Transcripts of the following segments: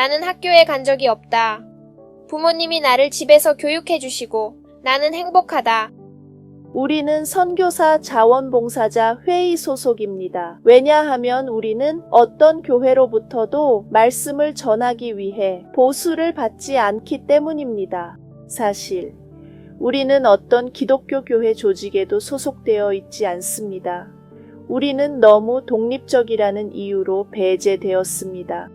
나는 학교에 간 적이 없다. 부모님이 나를 집에서 교육해 주시고 나는 행복하다. 우리는 선교사 자원봉사자 회의 소속입니다. 왜냐하면 우리는 어떤 교회로부터도 말씀을 전하기 위해 보수를 받지 않기 때문입니다. 사실 우리는 어떤 기독교 교회 조직에도 소속되어 있지 않습니다. 우리는 너무 독립적이라는 이유로 배제되었습니다.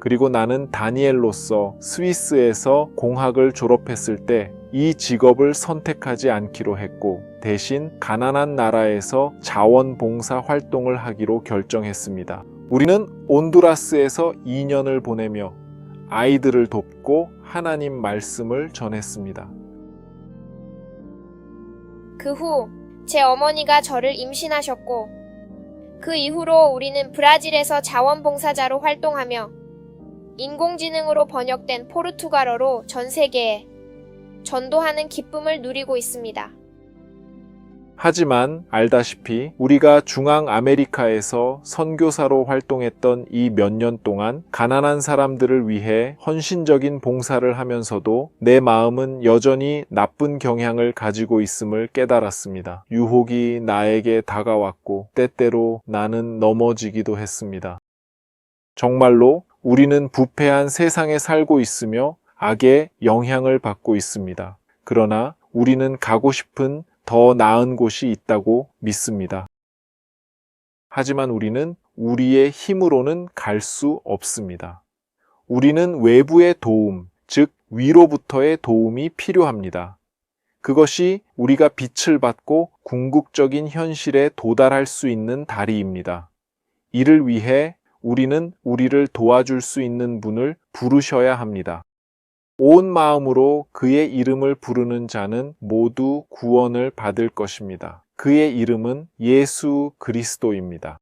그리고 나는 다니엘로서 스위스에서 공학을 졸업했을 때 이 직업을 선택하지 않기로 했고 대신 가난한 나라에서 자원봉사 활동을 하기로 결정했습니다. 우리는 온두라스에서 2년을 보내며 아이들을 돕고 하나님 말씀을 전했습니다. 그 후 제 어머니가 저를 임신하셨고 그 이후로 우리는 브라질에서 자원봉사자로 활동하며 인공지능으로 번역된 포르투갈어로 전 세계에 전도하는 기쁨을 누리고 있습니다. 하지만 알다시피 우리가 중앙아메리카에서 선교사로 활동했던 이 몇 년 동안 가난한 사람들을 위해 헌신적인 봉사를 하면서도 내 마음은 여전히 나쁜 경향을 가지고 있음을 깨달았습니다. 유혹이 나에게 다가왔고 때때로 나는 넘어지기도 했습니다. 정말로 우리는 부패한 세상에 살고 있으며 악의 영향을 받고 있습니다. 그러나 우리는 가고 싶은 더 나은 곳이 있다고 믿습니다. 하지만 우리는 우리의 힘으로는 갈 수 없습니다. 우리는 외부의 도움, 즉 위로부터의 도움이 필요합니다. 그것이 우리가 빛을 받고 궁극적인 현실에 도달할 수 있는 다리입니다. 이를 위해 우리는 우리를 도와줄 수 있는 분을 부르셔야 합니다. 온 마음으로 그의 이름을 부르는 자는 모두 구원을 받을 것입니다. 그의 이름은 예수 그리스도입니다.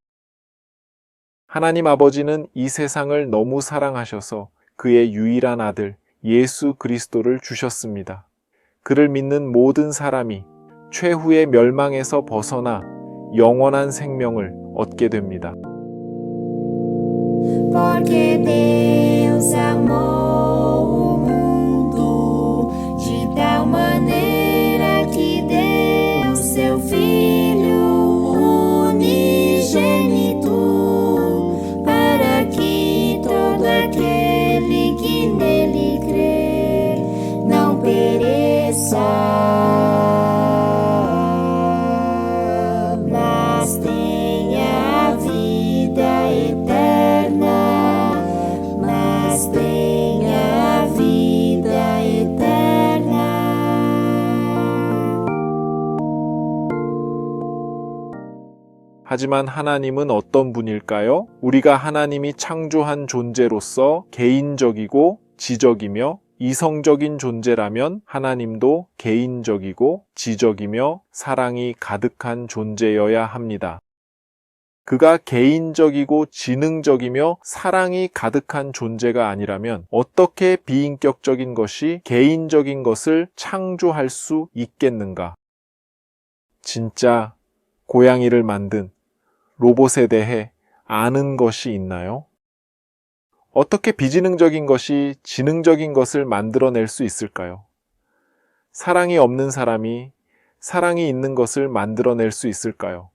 하나님 아버지는 이 세상을 너무 사랑하셔서 그의 유일한 아들 예수 그리스도를 주셨습니다. 그를 믿는 모든 사람이 최후의 멸망에서 벗어나 영원한 생명을 얻게 됩니다. Porque Deus amou o mundo de tal maneira que deu seu Filho unigênito, para que todo aquele que nele crê não pereça, mas tenha a vida eterna, mas tenha a vida eterna. 하지만 하나님은 어떤 분일까요? 우리가 하나님이 창조한 존재로서 개인적이고 지적이며 이성적인 존재라면 하나님도 개인적이고 지적이며 사랑이 가득한 존재여야 합니다. 그가 개인적이고 지능적이며 사랑이 가득한 존재가 아니라면 어떻게 비인격적인 것이 개인적인 것을 창조할 수 있겠는가? 진짜 고양이를 만든 로봇에 대해 아는 것이 있나요? 어떻게 비지능적인 것이 지능적인 것을 만들어낼 수 있을까요? 사랑이 없는 사람이 사랑이 있는 것을 만들어낼 수 있을까요?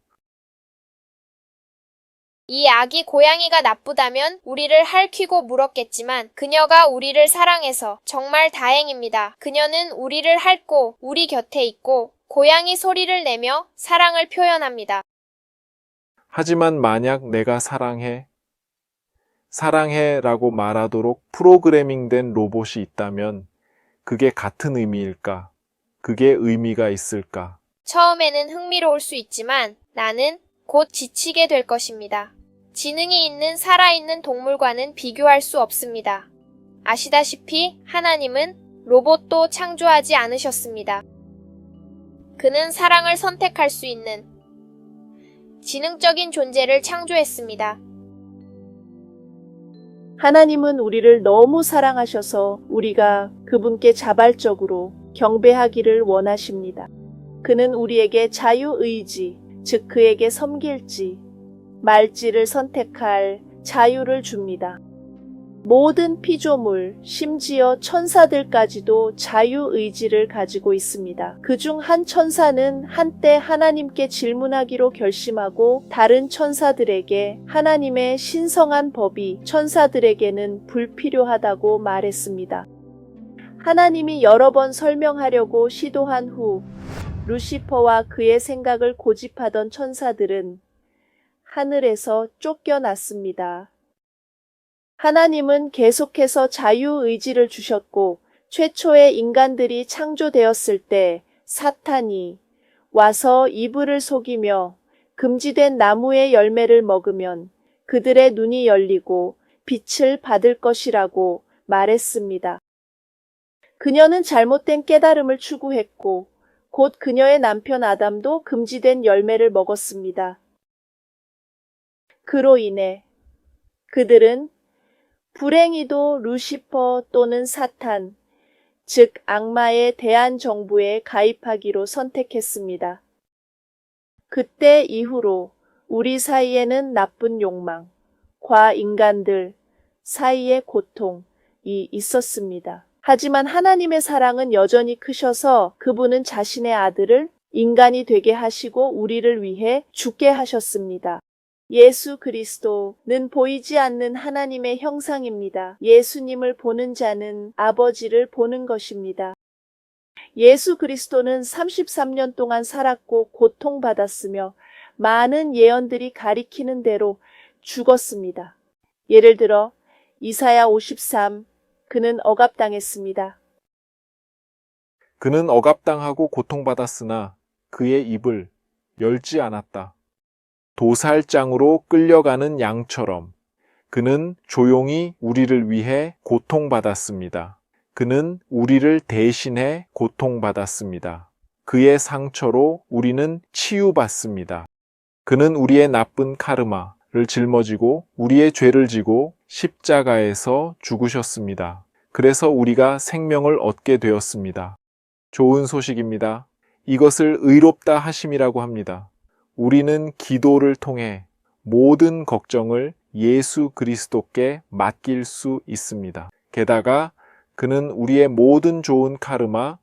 이 아기 고양이가 나쁘다면 우리를 핥히고 물었겠지만 그녀가 우리를 사랑해서 정말 다행입니다. 그녀는 우리를 핥고 우리 곁에 있고 고양이 소리를 내며 사랑을 표현합니다. 하지만 만약 내가 사랑해라고 말하도록 프로그래밍된 로봇이 있다면 그게 같은 의미일까? 그게 의미가 있을까? 처음에는 흥미로울 수 있지만 나는 곧 지치게 될 것입니다. 지능이 있는 살아있는 동물과는 비교할 수 없습니다. 아시다시피 하나님은 로봇도 창조하지 않으셨습니다. 그는 사랑을 선택할 수 있는 지능적인 존재를 창조했습니다. 하나님은 우리를 너무 사랑하셔서 우리가 그분께 자발적으로 경배하기를 원하십니다. 그는 우리에게 자유의지, 즉 그에게 섬길지 말지를 선택할 자유를 줍니다. 모든 피조물, 심지어 천사들까지도 자유의지를 가지고 있습니다. 그중 한 천사는 한때 하나님께 질문하기로 결심하고 다른 천사들에게 하나님의 신성한 법이 천사들에게는 불필요하다고 말했습니다. 하나님이 여러 번 설명하려고 시도한 후 루시퍼와 그의 생각을 고집하던 천사들은 하늘에서 쫓겨났습니다. 하나님은 계속해서 자유의지를 주셨고 최초의 인간들이 창조되었을 때 사탄이 와서 이불을 속이며 금지된 나무의 열매를 먹으면 그들의 눈이 열리고 빛을 받을 것이라고 말했습니다. 그녀는 잘못된 깨달음을 추구했고 곧 그녀의 남편 아담도 금지된 열매를 먹었습니다. 그로 인해 그들은 불행히도 루시퍼 또는 사탄, 즉 악마의 대한 정부에 가입하기로 선택했습니다. 그때 이후로 우리 사이에는 나쁜 욕망, 과인간들 사이의 고통이 있었습니다. 하지만 하나님의 사랑은 여전히 크셔서 그분은 자신의 아들을 인간이 되게 하시고 우리를 위해 죽게 하셨습니다. 예수 그리스도는 보이지 않는 하나님의 형상입니다. 예수님을 보는 자는 아버지를 보는 것입니다. 예수 그리스도는 33년 동안 살았고 고통받았으며 많은 예언들이 가리키는 대로 죽었습니다. 예를 들어 이사야 53, 그는 억압당했습니다. 그는 억압당하고 고통받았으나 그의 입을 열지 않았다. 도살장으로 끌려가는 양처럼 그는 조용히 우리를 위해 고통받았습니다. 그는 우리를 대신해 고통받았습니다. 그의 상처로 우리는 치유받습니다. 그는 우리의 나쁜 카르마를 짊어지고 우리의 죄를 지고 십자가에서 죽으셨습니다. 그래서 우리가 생명을 얻게 되었습니다. 좋은 소식입니다. 이것을 의롭다 하심이라고 합니다. 우리는 기도를 통해 모든 걱정을 예수 그리스도께 맡길 수 있습니다. 게다가 그는 우리의 모든 좋은 카르마,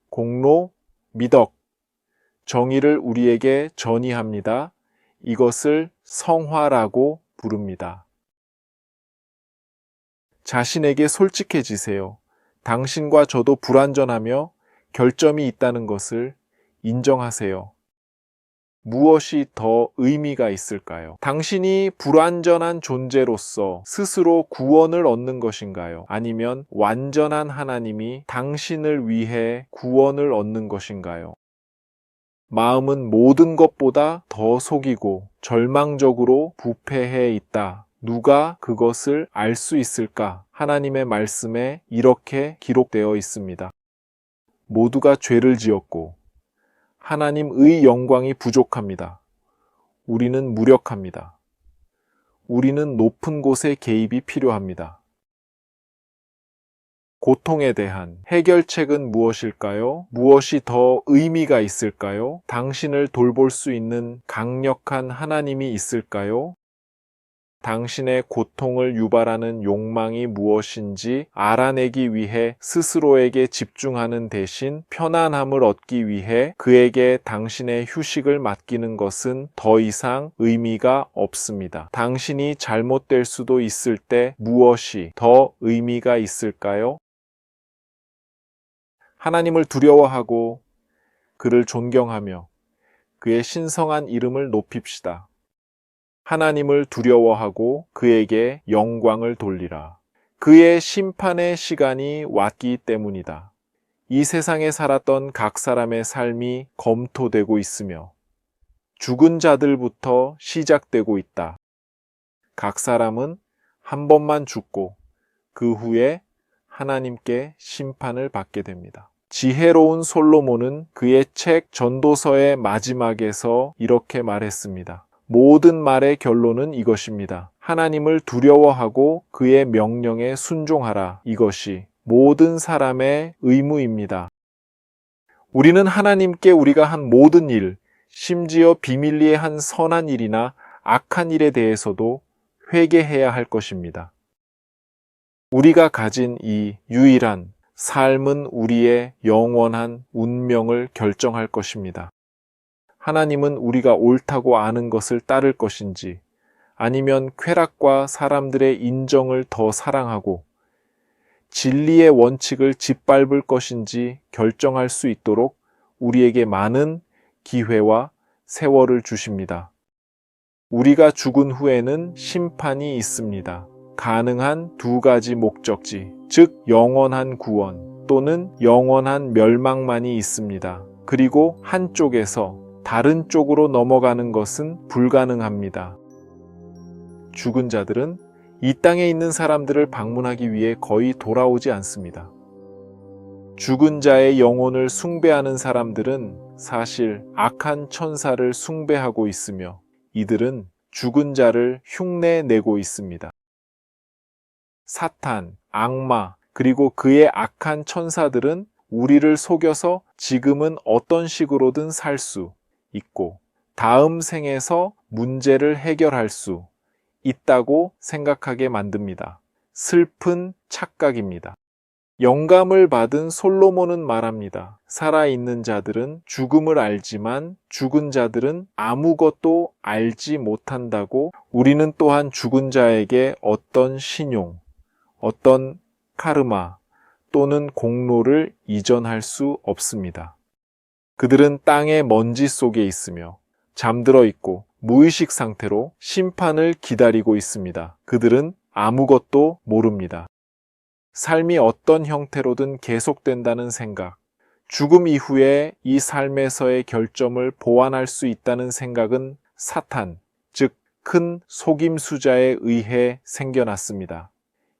공로, 미덕, 정의를 우리에게 전이합니다. 이것을 성화라고 부릅니다. 자신에게 솔직해지세요. 당신과 저도 불완전하며 결점이 있다는 것을 인정하세요. 무엇이 더 의미가 있을까요? 당신이 불완전한 존재로서 스스로 구원을 얻는 것인가요? 아니면 완전한 하나님이 당신을 위해 구원을 얻는 것인가요? 마음은 모든 것보다 더 속이고 절망적으로 부패해 있다. 누가 그것을 알 수 있을까? 하나님의 말씀에 이렇게 기록되어 있습니다. 모두가 죄를 지었고 하나님의 영광이 부족합니다. 우리는 무력합니다. 우리는 높은 곳에 개입이 필요합니다. 고통에 대한 해결책은 무엇일까요? 무엇이 더 의미가 있을까요? 당신을 돌볼 수 있는 강력한 하나님이 있을까요? 당신의 고통을 유발하는 욕망이 무엇인지 알아내기 위해 스스로에게 집중하는 대신 편안함을 얻기 위해 그에게 당신의 휴식을 맡기는 것은 더 이상 의미가 없습니다. 당신이 잘못될 수도 있을 때 무엇이 더 의미가 있을까요? 하나님을 두려워하고 그를 존경하며 그의 신성한 이름을 높입시다. 하나님을 두려워하고 그에게 영광을 돌리라. 그의 심판의 시간이 왔기 때문이다. 이 세상에 살았던 각 사람의 삶이 검토되고 있으며 죽은 자들부터 시작되고 있다. 각 사람은 한 번만 죽고 그 후에 하나님께 심판을 받게 됩니다. 지혜로운 솔로몬은 그의 책 전도서의 마지막에서 이렇게 말했습니다. 모든 말의 결론은 이것입니다. 하나님을 두려워하고 그의 명령에 순종하라. 이것이 모든 사람의 의무입니다. 우리는 하나님께 우리가 한 모든 일, 심지어 비밀리에 한 선한 일이나 악한 일에 대해서도 회개해야 할 것입니다. 우리가 가진 이 유일한 삶은 우리의 영원한 운명을 결정할 것입니다. 하나님은 우리가 옳다고 아는 것을 따를 것인지, 아니면 쾌락과 사람들의 인정을 더 사랑하고 진리의 원칙을 짓밟을 것인지 결정할 수 있도록 우리에게 많은 기회와 세월을 주십니다. 우리가 죽은 후에는 심판이 있습니다. 가능한 두 가지 목적지, 즉 영원한 구원 또는 영원한 멸망만이 있습니다. 그리고 한쪽에서 다른 쪽으로 넘어가는 것은 불가능합니다. 죽은 자들은 이 땅에 있는 사람들을 방문하기 위해 거의 돌아오지 않습니다. 죽은 자의 영혼을 숭배하는 사람들은 사실 악한 천사를 숭배하고 있으며 이들은 죽은 자를 흉내내고 있습니다. 사탄, 악마, 그리고 그의 악한 천사들은 우리를 속여서 지금은 어떤 식으로든 살 수 있고 다음 생에서 문제를 해결할 수 있다고 생각하게 만듭니다. 슬픈 착각입니다. 영감을 받은 솔로몬은 말합니다. 살아있는 자들은 죽음을 알지만 죽은 자들은 아무것도 알지 못한다고. 우리는 또한 죽은 자에게 어떤 신용, 어떤 카르마 또는 공로를 이전할 수 없습니다. 그들은 땅의 먼지 속에 있으며 잠들어 있고 무의식 상태로 심판을 기다리고 있습니다. 그들은 아무것도 모릅니다. 삶이 어떤 형태로든 계속된다는 생각, 죽음 이후에 이 삶에서의 결점을 보완할 수 있다는 생각은 사탄, 즉 큰 속임수자에 의해 생겨났습니다.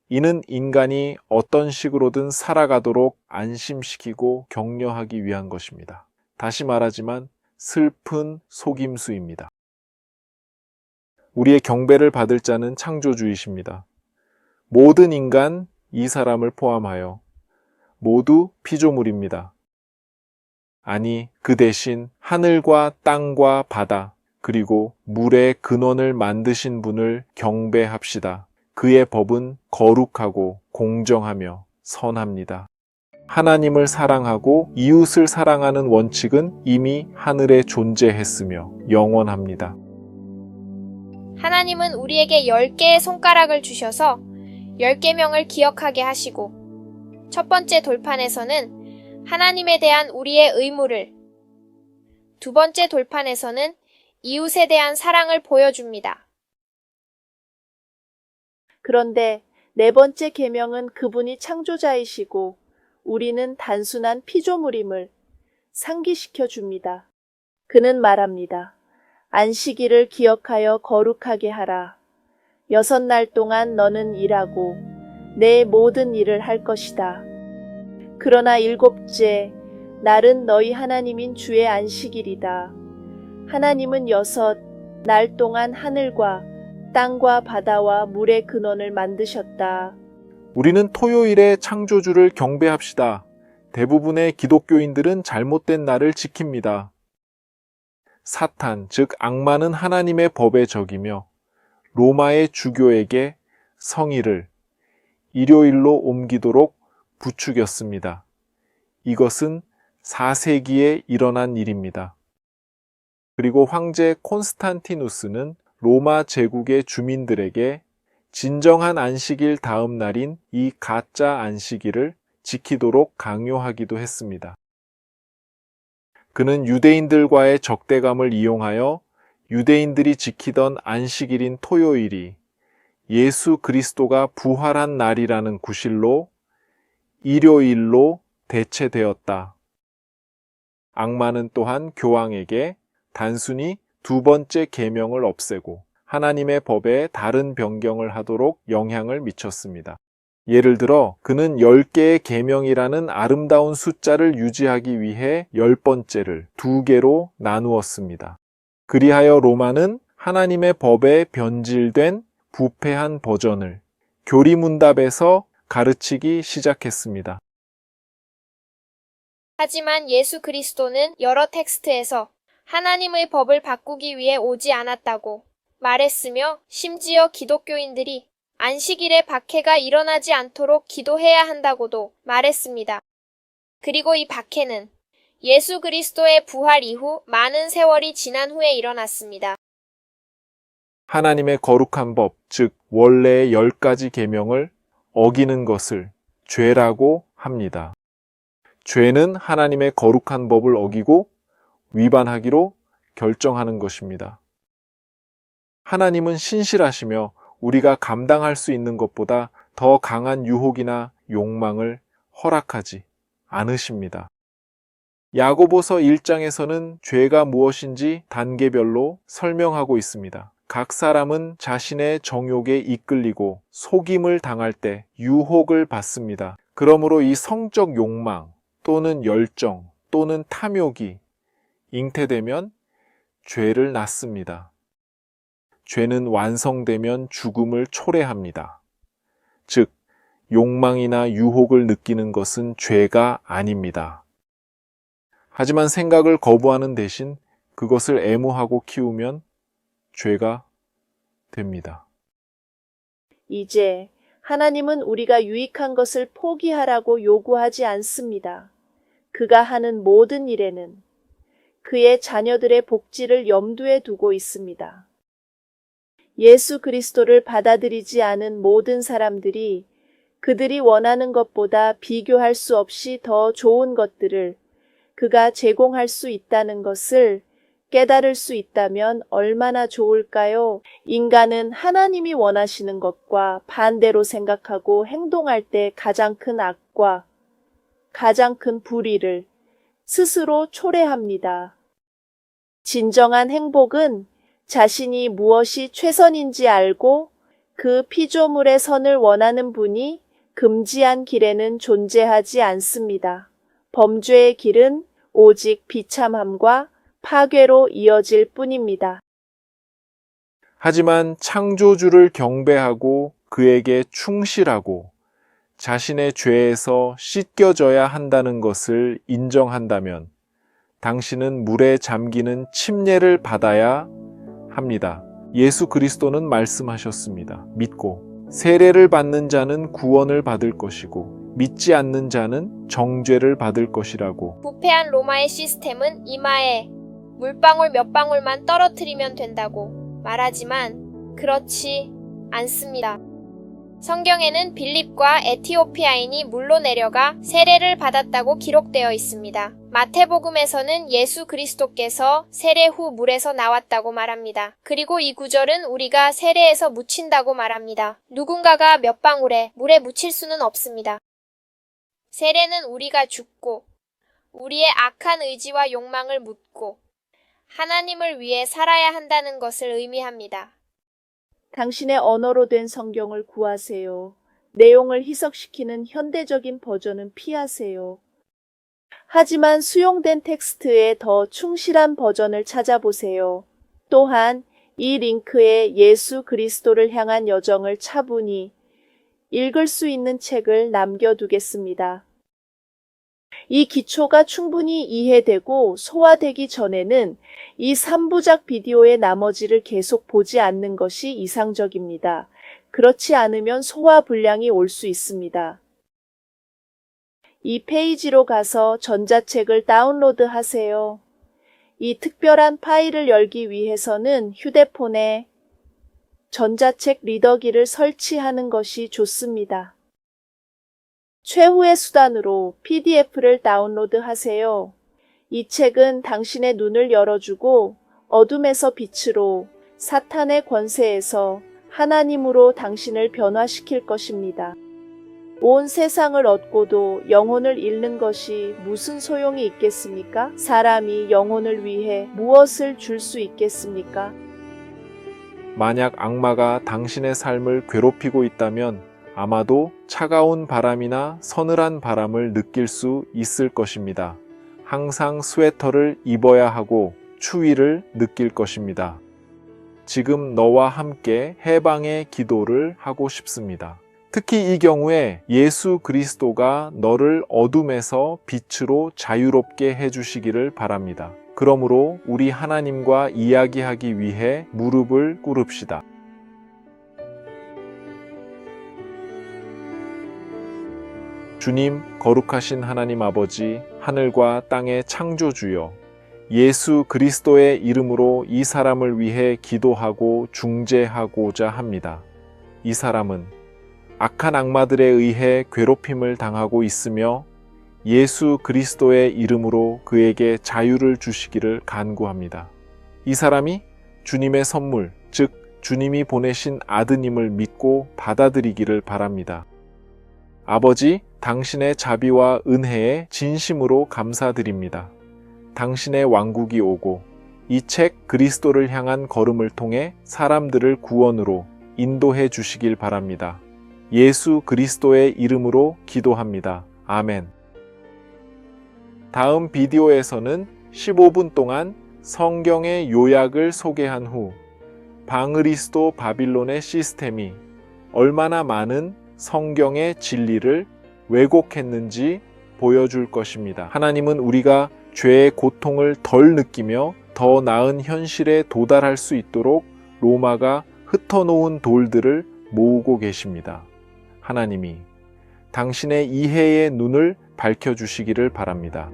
이는 인간이 어떤 식으로든 살아가도록 안심시키고 격려하기 위한 것입니다. 다시 말하지만 슬픈 속임수입니다. 우리의 경배를 받을 자는 창조주이십니다. 모든 인간, 이 사람을 포함하여 모두 피조물입니다. 아니, 그 대신 하늘과 땅과 바다, 그리고 물의 근원을 만드신 분을 경배합시다. 그의 법은 거룩하고 공정하며 선합니다. 하나님을 사랑하고 이웃을 사랑하는 원칙은 이미 하늘에 존재했으며 영원합니다. 하나님은 우리에게 10개의 손가락을 주셔서 10계명을 기억하게 하시고 첫 번째 돌판에서는 하나님에 대한 우리의 의무를, 두 번째 돌판에서는 이웃에 대한 사랑을 보여줍니다. 그런데 네 번째 계명은 그분이 창조자이시고 우리는 단순한 피조물임을 상기시켜 줍니다. 그는 말합니다. 안식일을 기억하여 거룩하게 하라. 6날 동안 너는 일하고 내 모든 일을 할 것이다. 그러나 7째 날은 너희 하나님인 주의 안식일이다. 하나님은 6날 동안 하늘과 땅과 바다와 물의 근원을 만드셨다. 우리는 토요일에 창조주를 경배합시다. 대부분의 기독교인들은 잘못된 날을 지킵니다. 사탄, 즉 악마는 하나님의 법에 적이며 로마의 주교에게 성일을 일요일로 옮기도록 부추겼습니다. 이것은 4세기에 일어난 일입니다. 그리고 황제 콘스탄티누스는 로마 제국의 주민들에게 진정한 안식일 다음 날인 이 가짜 안식일을 지키도록 강요하기도 했습니다. 그는 유대인들과의 적대감을 이용하여 유대인들이 지키던 안식일인 토요일이 예수 그리스도가 부활한 날이라는 구실로 일요일로 대체되었다. 악마는 또한 교황에게 단순히 두 번째 계명을 없애고 하나님의 법에 다른 변경을 하도록 영향을 미쳤습니다. 예를 들어 그는 10개의 계명이라는 아름다운 숫자를 유지하기 위해 10번째를 2개로 나누었습니다. 그리하여 로마는 하나님의 법에 변질된 부패한 버전을 교리문답에서 가르치기 시작했습니다. 하지만 예수 그리스도는 여러 텍스트에서 하나님의 법을 바꾸기 위해 오지 않았다고 말했으며 심지어 기독교인들이 안식일에 박해가 일어나지 않도록 기도해야 한다고도 말했습니다. 그리고 이 박해는 예수 그리스도의 부활 이후 많은 세월이 지난 후에 일어났습니다. 하나님의 거룩한 법, 즉 원래의 10가지 계명을 어기는 것을 죄라고 합니다. 죄는 하나님의 거룩한 법을 어기고 위반하기로 결정하는 것입니다. 하나님은 신실하시며 우리가 감당할 수 있는 것보다 더 강한 유혹이나 욕망을 허락하지 않으십니다. 야고보서 1장에서는 죄가 무엇인지 단계별로 설명하고 있습니다. 각 사람은 자신의 정욕에 이끌리고 속임을 당할 때 유혹을 받습니다. 그러므로 이 성적 욕망 또는 열정 또는 탐욕이 잉태되면 죄를 낳습니다. 죄는 완성되면 죽음을 초래합니다. 즉, 욕망이나 유혹을 느끼는 것은 죄가 아닙니다. 하지만 생각을 거부하는 대신 그것을 애무하고 키우면 죄가 됩니다. 이제 하나님은 우리가 유익한 것을 포기하라고 요구하지 않습니다. 그가 하는 모든 일에는 그의 자녀들의 복지를 염두에 두고 있습니다. 예수 그리스도를 받아들이지 않은 모든 사람들이 그들이 원하는 것보다 비교할 수 없이 더 좋은 것들을 그가 제공할 수 있다는 것을 깨달을 수 있다면 얼마나 좋을까요? 인간은 하나님이 원하시는 것과 반대로 생각하고 행동할 때 가장 큰 악과 가장 큰 불의를 스스로 초래합니다. 진정한 행복은 자신이 무엇이 최선인지 알고 그 피조물의 선을 원하는 분이 금지한 길에는 존재하지 않습니다. 범죄의 길은 오직 비참함과 파괴로 이어질 뿐입니다. 하지만 창조주를 경배하고 그에게 충실하고 자신의 죄에서 씻겨져야 한다는 것을 인정한다면 당신은 물에 잠기는 침례를 받아야 합니다. 예수 그리스도는 말씀하셨습니다. 믿고 세례를 받는 자는 구원을 받을 것이고 믿지 않는 자는 정죄를 받을 것이라고. 부패한 로마의 시스템은 이마에 물방울 몇 방울만 떨어뜨리면 된다고 말하지만 그렇지 않습니다. 성경에는 빌립과 에티오피아인이 물로 내려가 세례를 받았다고 기록되어 있습니다. 마태복음에서는 예수 그리스도께서 세례 후 물에서 나왔다고 말합니다. 그리고 이 구절은 우리가 세례에서 묻힌다고 말합니다. 누군가가 몇 방울에 물에 묻힐 수는 없습니다. 세례는 우리가 죽고 우리의 악한 의지와 욕망을 묻고 하나님을 위해 살아야 한다는 것을 의미합니다. 당신의 언어로 된 성경을 구하세요. 내용을 희석시키는 현대적인 버전은 피하세요. 하지만 수용된 텍스트에 더 충실한 버전을 찾아보세요. 또한 이 링크에 예수 그리스도를 향한 여정을 차분히 읽을 수 있는 책을 남겨두겠습니다. 이 기초가 충분히 이해되고 소화되기 전에는 이 3부작 비디오의 나머지를 계속 보지 않는 것이 이상적입니다. 그렇지 않으면 소화 불량이 올 수 있습니다. 이 페이지로 가서 전자책을 다운로드 하세요. 이 특별한 파일을 열기 위해서는 휴대폰에 전자책 리더기를 설치하는 것이 좋습니다. 최후의 수단으로 PDF를 다운로드 하세요. 이 책은 당신의 눈을 열어주고 어둠에서 빛으로 사탄의 권세에서 하나님으로 당신을 변화시킬 것입니다. 온 세상을 얻고도 영혼을 잃는 것이 무슨 소용이 있겠습니까? 사람이 영혼을 위해 무엇을 줄 수 있겠습니까? 만약 악마가 당신의 삶을 괴롭히고 있다면 아마도 차가운 바람이나 서늘한 바람을 느낄 수 있을 것입니다. 항상 스웨터를 입어야 하고 추위를 느낄 것입니다. 지금 너와 함께 해방의 기도를 하고 싶습니다. 특히 이 경우에 예수 그리스도가 너를 어둠에서 빛으로 자유롭게 해주시기를 바랍니다. 그러므로 우리 하나님과 이야기하기 위해 무릎을 꿇읍시다. 주님, 거룩하신 하나님 아버지, 하늘과 땅의 창조주여, 예수 그리스도의 이름으로 이 사람을 위해 기도하고 중재하고자 합니다. 이 사람은 악한 악마들에 의해 괴롭힘을 당하고 있으며 예수 그리스도의 이름으로 그에게 자유를 주시기를 간구합니다. 이 사람이 주님의 선물, 즉 주님이 보내신 아드님을 믿고 받아들이기를 바랍니다. 아버지, 당신의 자비와 은혜에 진심으로 감사드립니다. 당신의 왕국이 오고 이 책 그리스도를 향한 걸음을 통해 사람들을 구원으로 인도해 주시길 바랍니다. 예수 그리스도의 이름으로 기도합니다. 아멘. 다음 비디오에서는 15분 동안 성경의 요약을 소개한 후 방그리스도 바빌론의 시스템이 얼마나 많은 성경의 진리를 왜곡했는지 보여줄 것입니다. 하나님은 우리가 죄의 고통을 덜 느끼며 더 나은 현실에 도달할 수 있도록 로마가 흩어놓은 돌들을 모으고 계십니다. 하나님이 당신의 이해의 눈을 밝혀주시기를 바랍니다.